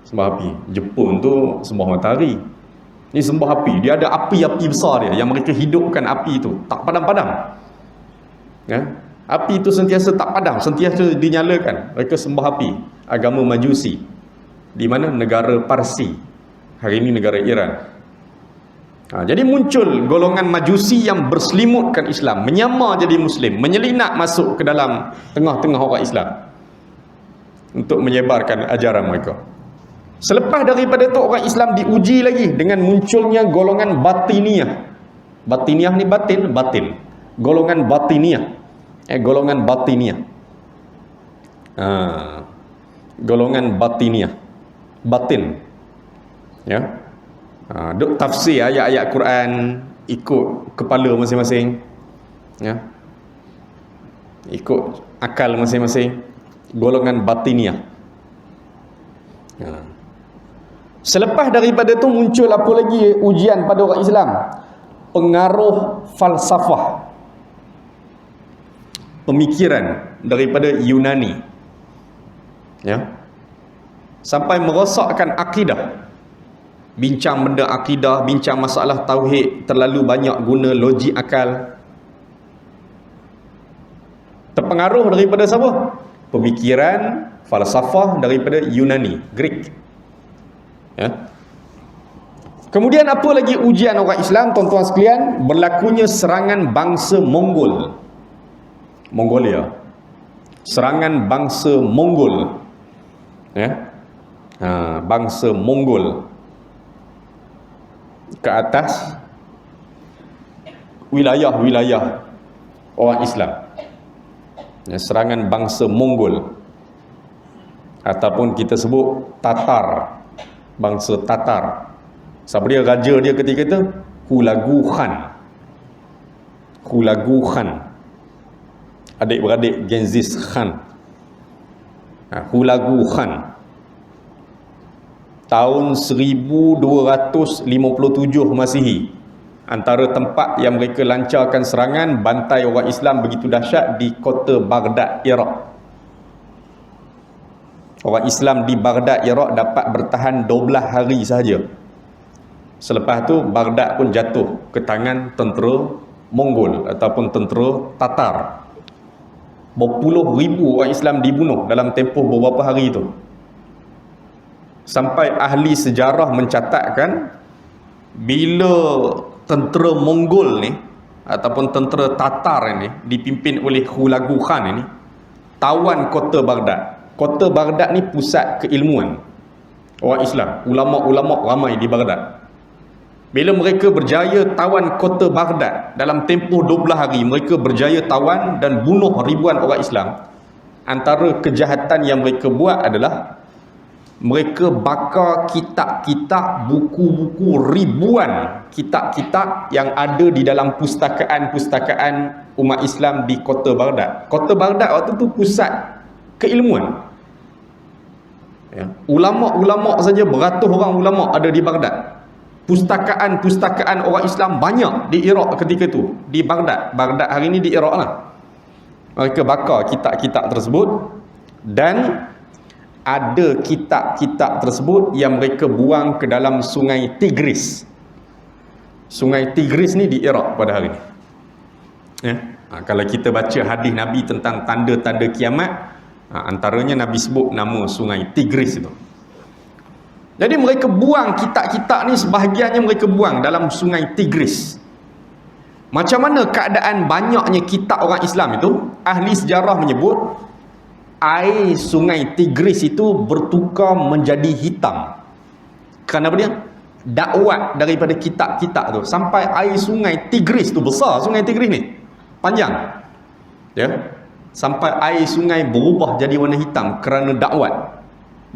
Sembah api. Jepun tu sembah matahari. Ni sembah api. Dia ada api-api besar dia yang mereka hidupkan api tu, tak padam-padam. Ya? Api itu sentiasa tak padam, sentiasa dinyalakan. Mereka sembah api. Agama majusi. Di mana? Negara Parsi. Hari ini negara Iran. Jadi muncul golongan majusi yang berselimutkan Islam, menyamar jadi Muslim, menyelinap masuk ke dalam tengah-tengah orang Islam untuk menyebarkan ajaran mereka. Selepas daripada itu orang Islam diuji lagi dengan munculnya golongan batiniyah. Batiniyah ni batin. Golongan batiniyah. Golongan batiniyah. Golongan batiniyah. Batin. Ya. Duk tafsir ayat-ayat Quran ikut kepala masing-masing, ya, ikut akal masing-masing. Golongan batiniyah. Ya. Selepas daripada itu muncul apa lagi ujian pada orang Islam? Pengaruh falsafah, pemikiran daripada Yunani, ya, sampai merosakkan akidah. Bincang benda akidah, bincang masalah tauhid, terlalu banyak guna logik akal. Terpengaruh daripada siapa? Pemikiran falsafah daripada Yunani, Greek. Ya. Kemudian apa lagi ujian orang Islam, tuan-tuan sekalian? Berlakunya serangan bangsa Mongol. Mongolia. Serangan bangsa Mongol. Ya. Bangsa Mongol ke atas wilayah-wilayah orang Islam. Ya, serangan bangsa Mongol ataupun kita sebut Tatar, bangsa Tatar. Siapa dia raja dia ketika itu? Hulagu Khan. Hulagu Khan, adik-beradik Genghis Khan. Hulagu Khan. Tahun 1257 Masihi, antara tempat yang mereka lancarkan serangan bantai orang Islam begitu dahsyat di kota Baghdad, Iraq. Orang Islam di Baghdad, Iraq dapat bertahan 12 hari sahaja. Selepas tu Baghdad pun jatuh ke tangan tentera Mongol ataupun tentera Tatar. Berpuluh ribu orang Islam dibunuh dalam tempoh beberapa hari itu. Sampai ahli sejarah mencatatkan bila tentera Mongol ni ataupun tentera Tatar ni dipimpin oleh Hulagu Khan ini tawan kota Baghdad. Kota Baghdad ni pusat keilmuan orang Islam, ulama-ulama ramai di Baghdad. Bila mereka berjaya tawan kota Baghdad, dalam tempoh 12 hari mereka berjaya tawan dan bunuh ribuan orang Islam. Antara kejahatan yang mereka buat adalah mereka bakar kitab-kitab, buku-buku, ribuan kitab-kitab yang ada di dalam pustakaan-pustakaan umat Islam di kota Baghdad. Kota Baghdad waktu tu pusat keilmuan. Ya. Ulama-ulama saja, beratus orang ulama ada di Baghdad. Pustakaan-pustakaan orang Islam banyak di Iraq ketika itu, di Baghdad. Baghdad hari ini di Iraq lah. Mereka bakar kitab-kitab tersebut, dan ada kitab-kitab tersebut yang mereka buang ke dalam sungai Tigris. Sungai Tigris ni di Iraq pada hari ini. Ya. Kalau kita baca hadis Nabi tentang tanda-tanda kiamat, antaranya Nabi sebut nama sungai Tigris itu. Jadi mereka buang kitab-kitab ni, sebahagiannya mereka buang dalam sungai Tigris. Macam mana keadaan banyaknya kitab orang Islam itu? Ahli sejarah menyebut air sungai Tigris itu bertukar menjadi hitam. Kerana apa dia? Dakwat daripada kitab-kitab tu. Sampai air sungai Tigris tu besar, sungai Tigris ni panjang, ya, sampai air sungai berubah jadi warna hitam kerana dakwat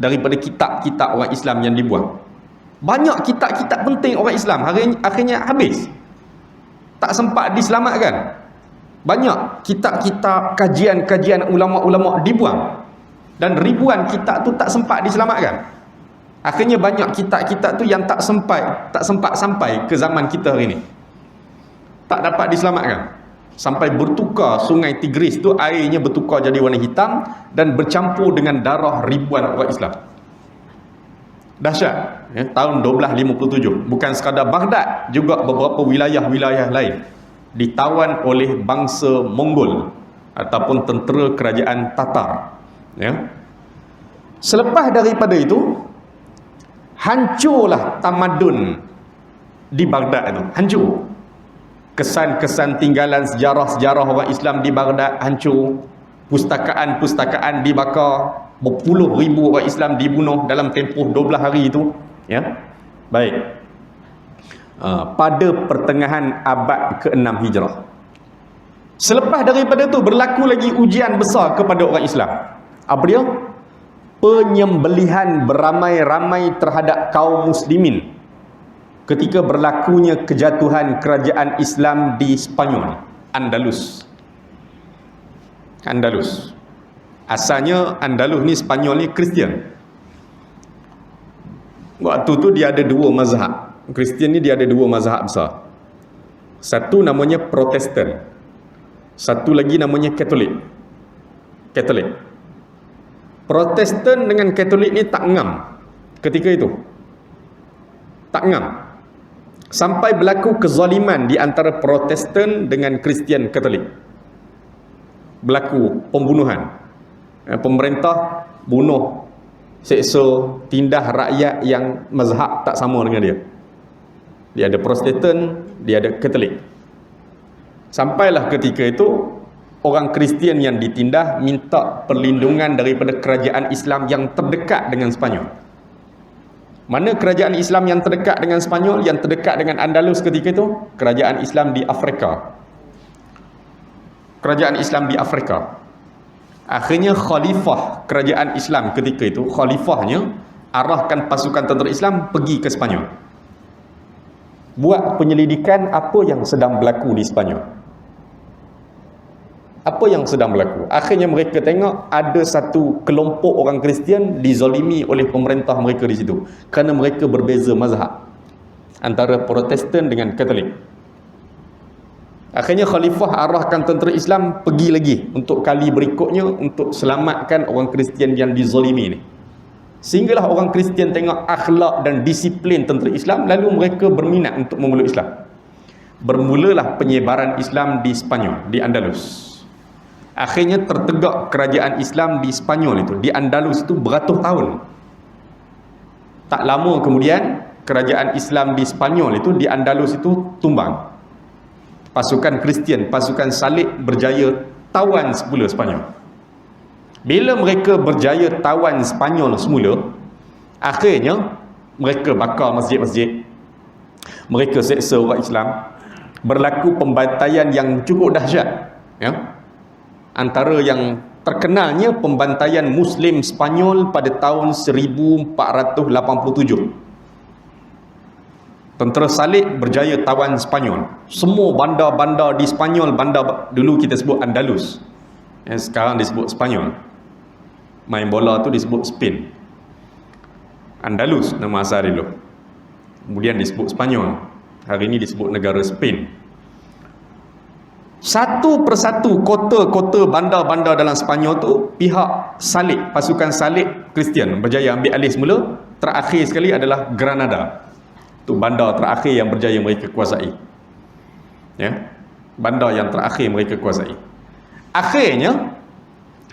daripada kitab-kitab orang Islam yang dibuang. Banyak kitab-kitab penting orang Islam akhirnya habis, tak sempat diselamatkan. Banyak kitab-kitab, kajian-kajian ulama-ulama dibuang, dan ribuan kitab tu tak sempat diselamatkan. Akhirnya banyak kitab-kitab tu yang tak sempat sampai ke zaman kita hari ni, tak dapat diselamatkan. Sampai bertukar sungai Tigris tu, airnya bertukar jadi warna hitam dan bercampur dengan darah ribuan orang Islam. Dahsyat, ya, tahun 1257. Bukan sekadar Baghdad, juga beberapa wilayah-wilayah lain ditawan oleh bangsa Mongol ataupun tentera kerajaan Tatar. Ya. Selepas daripada itu, hancurlah tamadun di Baghdad itu, hancur. Kesan-kesan tinggalan sejarah-sejarah orang Islam di Baghdad hancur. Pustakaan-pustakaan dibakar. Berpuluh ribu orang Islam dibunuh dalam tempoh 12 hari itu. Ya. Baik. Pada pertengahan abad ke-6 Hijrah. Selepas daripada itu berlaku lagi ujian besar kepada orang Islam. Apa dia? Penyembelihan beramai-ramai terhadap kaum muslimin ketika berlakunya kejatuhan kerajaan Islam di Spanyol, Andalus. Asalnya Andalus ni, Spanyol ni Kristian. Waktu tu dia ada dua mazhab. Kristian ni dia ada dua mazhab besar. Satu namanya Protestan, satu lagi namanya Katolik. Protestan dengan Katolik ni tak ngam ketika itu. Tak ngam. Sampai berlaku kezaliman di antara Protestan dengan Kristian Katolik. Berlaku pembunuhan. Pemerintah bunuh, seksa, tindah rakyat yang mazhab tak sama dengan dia. Dia ada Protestan, dia ada Katolik. Sampailah ketika itu orang Kristian yang ditindah minta perlindungan daripada kerajaan Islam yang terdekat dengan Spanyol. Mana kerajaan Islam yang terdekat dengan Spanyol, yang terdekat dengan Andalus ketika itu? Kerajaan Islam di Afrika. Kerajaan Islam di Afrika. Akhirnya khalifah kerajaan Islam ketika itu, khalifahnya arahkan pasukan tentera Islam pergi ke Spanyol, buat penyelidikan apa yang sedang berlaku di Spanyol. Apa yang sedang berlaku? Akhirnya mereka tengok ada satu kelompok orang Kristian dizalimi oleh pemerintah mereka di situ kerana mereka berbeza mazhab antara Protestan dengan Katolik. Akhirnya khalifah arahkan tentera Islam pergi lagi untuk kali berikutnya untuk selamatkan orang Kristian yang dizalimi ni. Sehinggalah orang Kristian tengok akhlak dan disiplin tentera Islam, lalu mereka berminat untuk memeluk Islam. Bermulalah penyebaran Islam di Spanyol, di Andalus. Akhirnya tertegak kerajaan Islam di Spanyol itu, di Andalus itu beratus tahun. Tak lama kemudian kerajaan Islam di Spanyol itu, di Andalus itu tumbang. Pasukan Kristian, pasukan Salib berjaya tawan semula Spanyol. Bila mereka berjaya tawan Spanyol semula, akhirnya mereka bakar masjid-masjid, mereka seksa orang Islam, berlaku pembantaian yang cukup dahsyat, ya. Antara yang terkenalnya pembantaian Muslim Spanyol pada tahun 1487. Tentera Salib berjaya tawan Spanyol. Semua bandar-bandar di Spanyol, bandar dulu kita sebut Andalus, yang sekarang disebut Spanyol. Main bola tu disebut Spain. Andalus nama asal dulu, kemudian disebut Spanyol. Hari ini disebut negara Spain. Satu persatu kota-kota, bandar-bandar dalam Spanyol tu, pihak Salib, pasukan Salib Kristian berjaya ambil alih semula. Terakhir sekali adalah Granada. Itu bandar terakhir yang berjaya mereka kuasai, ya, bandar yang terakhir mereka kuasai. Akhirnya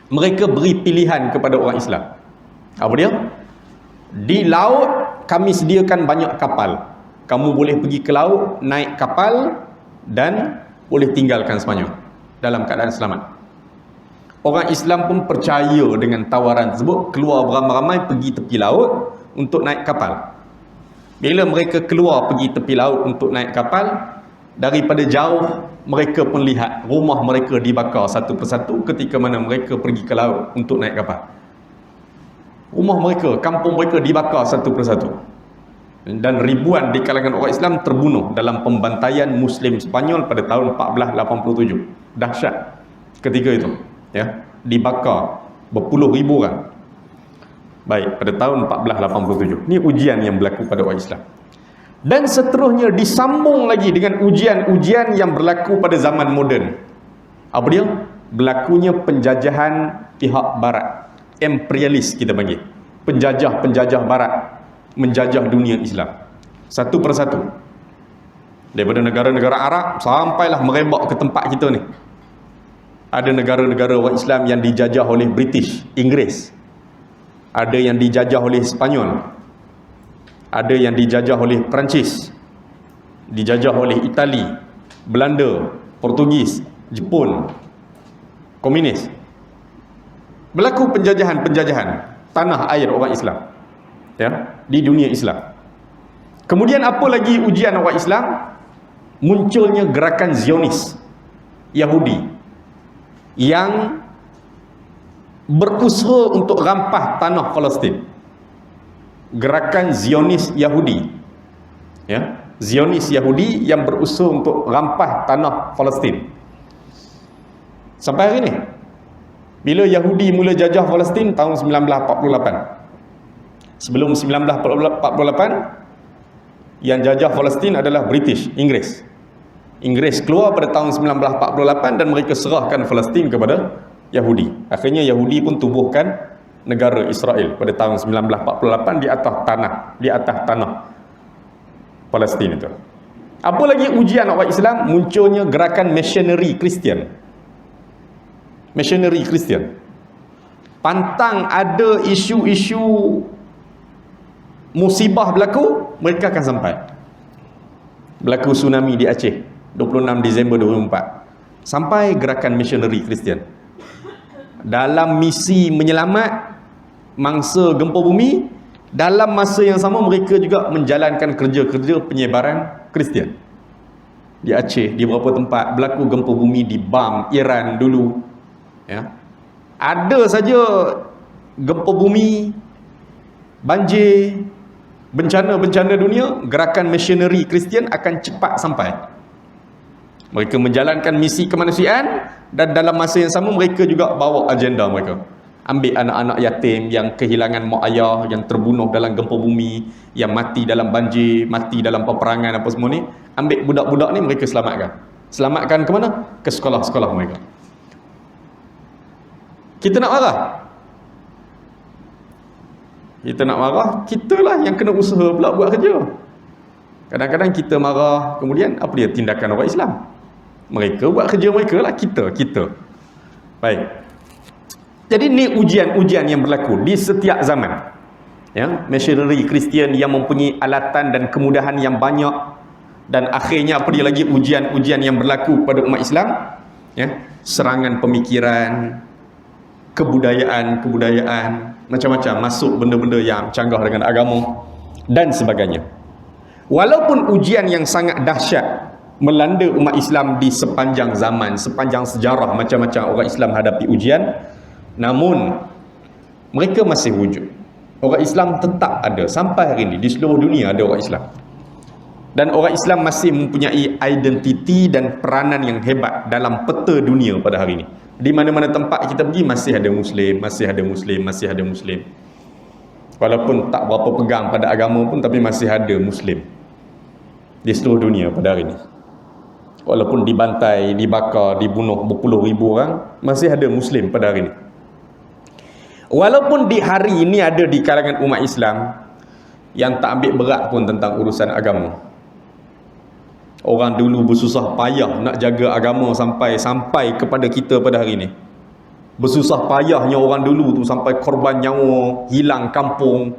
mereka beri pilihan kepada orang Islam. Apa dia? Di laut kami sediakan banyak kapal, kamu boleh pergi ke laut, naik kapal dan boleh tinggalkan Spanyol dalam keadaan selamat. Orang Islam pun percaya dengan tawaran tersebut, keluar beramai-ramai pergi tepi laut untuk naik kapal. Bila mereka keluar pergi tepi laut untuk naik kapal, daripada jauh mereka pun lihat rumah mereka dibakar satu persatu ketika mana mereka pergi ke laut untuk naik kapal. Rumah mereka, kampung mereka dibakar satu persatu. Dan ribuan di kalangan orang Islam terbunuh dalam pembantaian Muslim Spanyol pada tahun 1487. Dahsyat ketika itu, ya, dibakar berpuluh ribu orang. Baik, pada tahun 1487. Ini ujian yang berlaku pada orang Islam. Dan seterusnya disambung lagi dengan ujian-ujian yang berlaku pada zaman moden. Apa dia? Berlakunya penjajahan pihak barat. Imperialis kita panggil. Penjajah-penjajah barat menjajah dunia Islam satu persatu. Daripada negara-negara Arab sampailah merebak ke tempat kita ni. Ada negara-negara orang Islam yang dijajah oleh British, Inggeris. Ada yang dijajah oleh Spanyol, ada yang dijajah oleh Perancis, dijajah oleh Itali, Belanda, Portugis, Jepun, komunis. Berlaku penjajahan-penjajahan tanah air orang Islam, ya, di dunia Islam. Kemudian apa lagi ujian orang Islam? Munculnya gerakan Zionis Yahudi yang berusaha untuk rampah tanah Palestin. Gerakan Zionis Yahudi, ya, Zionis Yahudi yang berusaha untuk rampah tanah Palestin. Sampai hari ini, bila Yahudi mula jajah Palestin tahun 1948. Sebelum 1948, yang jajah Palestin adalah British, Inggeris. Inggris keluar pada tahun 1948 dan mereka serahkan Palestin kepada Yahudi. Akhirnya Yahudi pun tubuhkan negara Israel pada tahun 1948 di atas tanah Palestin itu. Apa lagi ujian orang Islam? Munculnya gerakan missionary Kristian. Missionary Kristian. Pantang ada isu-isu musibah berlaku, mereka akan sampai. Berlaku tsunami di Aceh 26 Disember 2004. Sampai gerakan missionary Kristian. Dalam misi menyelamat mangsa gempa bumi, dalam masa yang sama mereka juga menjalankan kerja-kerja penyebaran Kristian. Di Aceh, di beberapa tempat berlaku gempa bumi, di Bam, Iran dulu, ya. Ada saja gempa bumi, banjir, bencana-bencana dunia, gerakan missionary Kristian akan cepat sampai. Mereka menjalankan misi kemanusiaan dan dalam masa yang sama mereka juga bawa agenda mereka. Ambil anak-anak yatim yang kehilangan mak ayah, yang terbunuh dalam gempa bumi, yang mati dalam banjir, mati dalam peperangan apa semua ni. Ambil budak-budak ni mereka selamatkan. Selamatkan ke mana? Ke sekolah-sekolah mereka. Kita nak marah? Kita nak marah, kitalah yang kena usaha pula buat kerja. Kadang-kadang kita marah, kemudian apa dia tindakan orang Islam? Mereka buat kerja mereka lah, kita. Baik. Jadi ni ujian-ujian yang berlaku di setiap zaman. Ya, missionary Kristian yang mempunyai alatan dan kemudahan yang banyak, dan akhirnya apa dia lagi, ujian-ujian yang berlaku pada umat Islam, ya, serangan pemikiran, kebudayaan macam-macam, masuk benda-benda yang canggah dengan agama dan sebagainya. Walaupun ujian yang sangat dahsyat melanda umat Islam di sepanjang zaman, sepanjang sejarah, macam-macam orang Islam hadapi ujian, namun mereka masih wujud. Orang Islam tetap ada sampai hari ini. Di seluruh dunia ada orang Islam, dan orang Islam masih mempunyai identiti dan peranan yang hebat dalam peta dunia pada hari ini. Di mana-mana tempat kita pergi masih ada Muslim, masih ada Muslim, masih ada Muslim. Walaupun tak berapa pegang pada agama pun, tapi masih ada Muslim di seluruh dunia pada hari ini. Walaupun dibantai, dibakar, dibunuh berpuluh ribu orang, masih ada Muslim pada hari ini. Walaupun di hari ini ada di kalangan umat Islam yang tak ambil berat pun tentang urusan agama. Orang dulu bersusah payah nak jaga agama sampai kepada kita pada hari ini. Bersusah payahnya orang dulu tu sampai korban nyawa, hilang kampung,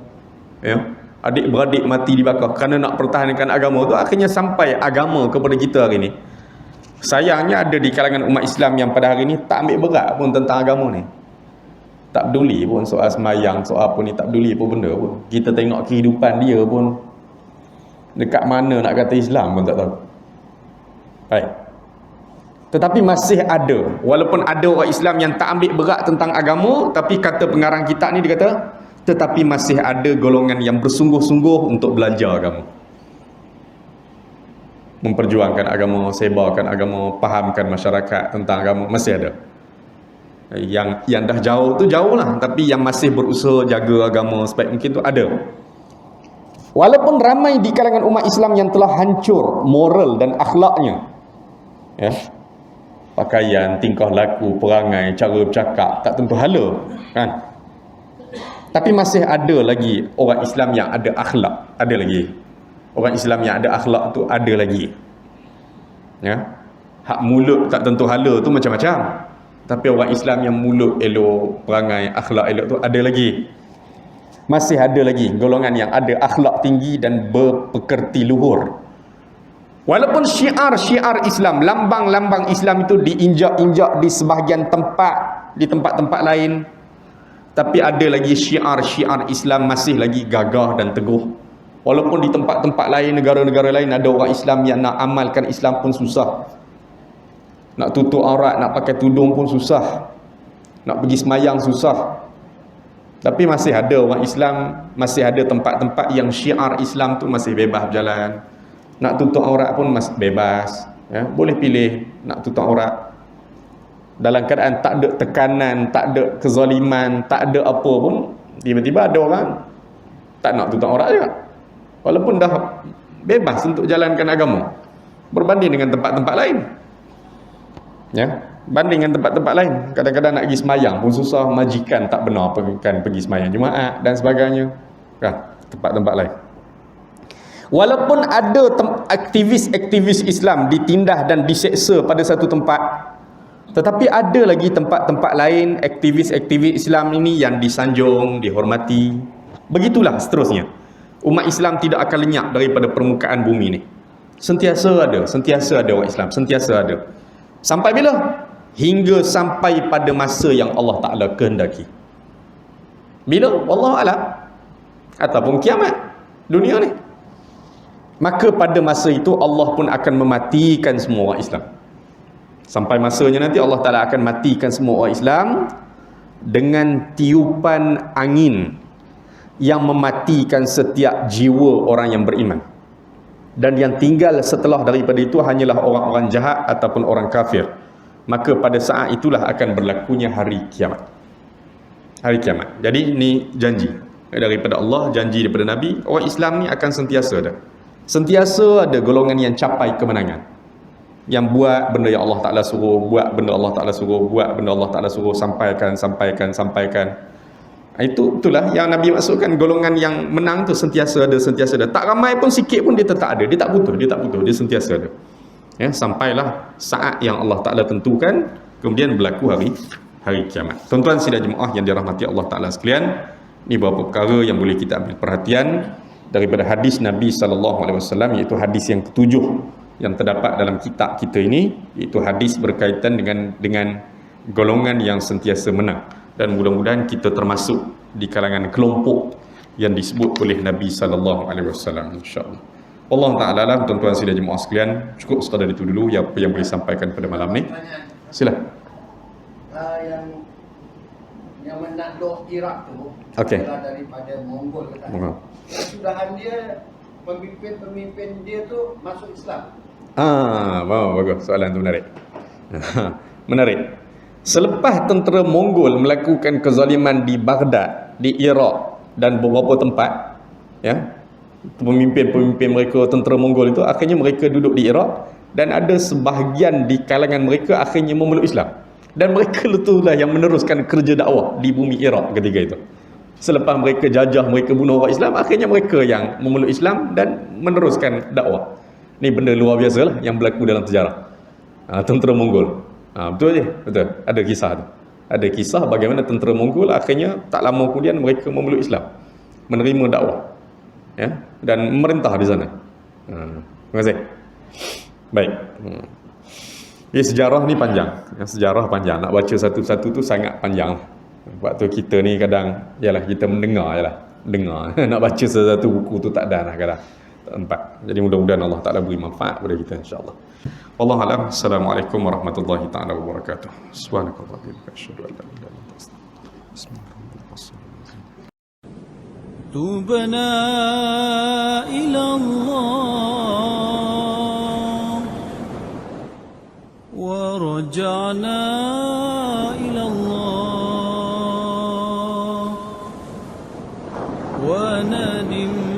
ya, adik-beradik mati dibakar kerana nak pertahankan agama tu. Akhirnya sampai agama kepada kita hari ini. Sayangnya ada di kalangan umat Islam yang pada hari ini tak ambil berat pun tentang agama ni. Tak peduli pun soal semayang, soal apa ni, tak peduli pun benda pun. Kita tengok kehidupan dia pun, dekat mana nak kata Islam pun tak tahu. Baik. Tetapi masih ada, walaupun ada orang Islam yang tak ambil berat tentang agama, tapi kata pengarang kitab ni, dia kata, tetapi masih ada golongan yang bersungguh-sungguh untuk belajar agama, memperjuangkan agama, sebarkan agama, fahamkan masyarakat tentang agama. Masih ada. Yang dah jauh tu jauh lah, tapi yang masih berusaha jaga agama sebaik mungkin tu ada. Walaupun ramai di kalangan umat Islam yang telah hancur moral dan akhlaknya, ya, pakaian, tingkah laku, perangai, cara bercakap tak tentu hala, kan? Tapi masih ada lagi orang Islam yang ada akhlak, ada lagi. Orang Islam yang ada akhlak tu ada lagi. Ya. Hak mulut tak tentu hala tu macam-macam. Tapi orang Islam yang mulut elok, perangai, akhlak elok tu ada lagi. Masih ada lagi golongan yang ada akhlak tinggi dan berpekerti luhur. Walaupun syiar-syiar Islam, lambang-lambang Islam itu diinjak-injak di sebahagian tempat, di tempat-tempat lain, tapi ada lagi syiar-syiar Islam masih lagi gagah dan teguh. Walaupun di tempat-tempat lain, negara-negara lain, ada orang Islam yang nak amalkan Islam pun susah. Nak tutup aurat, nak pakai tudung pun susah. Nak pergi semayang susah. Tapi masih ada orang Islam, masih ada tempat-tempat yang syiar Islam tu masih bebas berjalan. Nak tutup aurat pun masih bebas, ya, boleh pilih nak tutup aurat dalam keadaan tak ada tekanan, tak ada kezaliman, tak ada apa pun. Tiba-tiba ada orang tak nak tutup aurat juga, walaupun dah bebas untuk jalankan agama, berbanding dengan tempat-tempat lain. Ya, banding dengan tempat-tempat lain, kadang-kadang nak pergi semayang pun susah, majikan tak benar kan pergi semayang Jumaat dan sebagainya, kan, tempat-tempat lain. Walaupun ada aktivis-aktivis Islam ditindas dan diseksa pada satu tempat, tetapi ada lagi tempat-tempat lain aktivis-aktivis Islam ini yang disanjung, dihormati. Begitulah seterusnya. Umat Islam tidak akan lenyap daripada permukaan bumi ni. Sentiasa ada orang Islam, sentiasa ada. Sampai bila? Hingga sampai pada masa yang Allah Ta'ala kehendaki. Bila? Wallahualam. Ataupun kiamat dunia ni. Maka pada masa itu Allah pun akan mematikan semua orang Islam. Sampai masanya nanti Allah Ta'ala akan matikan semua orang Islam dengan tiupan angin yang mematikan setiap jiwa orang yang beriman. Dan yang tinggal setelah daripada itu hanyalah orang-orang jahat ataupun orang kafir. Maka pada saat itulah akan berlakunya hari kiamat. Hari kiamat. Jadi ini janji daripada Allah, janji daripada Nabi. Orang Islam ni akan sentiasa ada. Sentiasa ada golongan yang capai kemenangan, yang buat benda yang Allah Ta'ala suruh, buat benda Allah Ta'ala suruh, buat benda Allah Ta'ala suruh, sampaikan. Itulah yang Nabi maksudkan, golongan yang menang tu sentiasa ada. Tak ramai pun, sikit pun dia tetap ada. Dia tak putus, dia sentiasa ada. Ya, sampailah saat yang Allah Ta'ala tentukan, kemudian berlaku hari kiamat. Tuan-tuan sidang jemaah yang dirahmati Allah Ta'ala sekalian, Ini beberapa perkara yang boleh kita ambil perhatian daripada hadis Nabi SAW, iaitu hadis yang ketujuh yang terdapat dalam kitab kita ini, iaitu hadis berkaitan dengan golongan yang sentiasa menang, dan mudah-mudahan kita termasuk di kalangan kelompok yang disebut oleh Nabi SAW, insya-Allah. Allah Ta'ala lah, tuan-tuan sidang jemaah sekalian, cukup sekadar itu dulu apa yang boleh sampaikan pada malam ni. Sila. Yang menakluk Iraq tu adalah daripada Mongol kan. Kesudahan dia, pemimpin dia tu masuk Islam. Bagus, soalan tu menarik. Menarik. Selepas tentera Mongol melakukan kezaliman di Baghdad, di Iraq dan beberapa tempat, ya, pemimpin-pemimpin mereka, tentera Mongol itu, akhirnya mereka duduk di Iraq, dan ada sebahagian di kalangan mereka akhirnya memeluk Islam, dan mereka itulah yang meneruskan kerja dakwah di bumi Iraq ketika itu. Selepas mereka jajah, mereka bunuh orang Islam, akhirnya mereka yang memeluk Islam dan meneruskan dakwah. Ini benda luar biasa lah yang berlaku dalam sejarah. Tentera Mongol. Betul je, betul. Ada kisah tu. Ada kisah bagaimana tentera Mongol akhirnya tak lama kemudian mereka memeluk Islam, menerima dakwah, ya, dan memerintah di sana. Terima kasih. Baik. Sejarah ni panjang. Sejarah panjang. Nak baca satu-satu tu sangat panjang. Waktu kita ni kadang, yalah, kita mendengar je lah. Dengar. Nak baca satu buku tu tak ada lah kadang. Tak sempat. Jadi mudah-mudahan Allah Ta'ala beri manfaat kepada kita, insyaAllah. Wallahu a'lam. Assalamualaikum warahmatullahi ta'ala wabarakatuh. Subhanakallah wa bihamdika asyhadu an la ilaha illa anta astaghfiruka wa atubu ilaik. تبنا إلى الله ورجعنا إلى الله وندمنا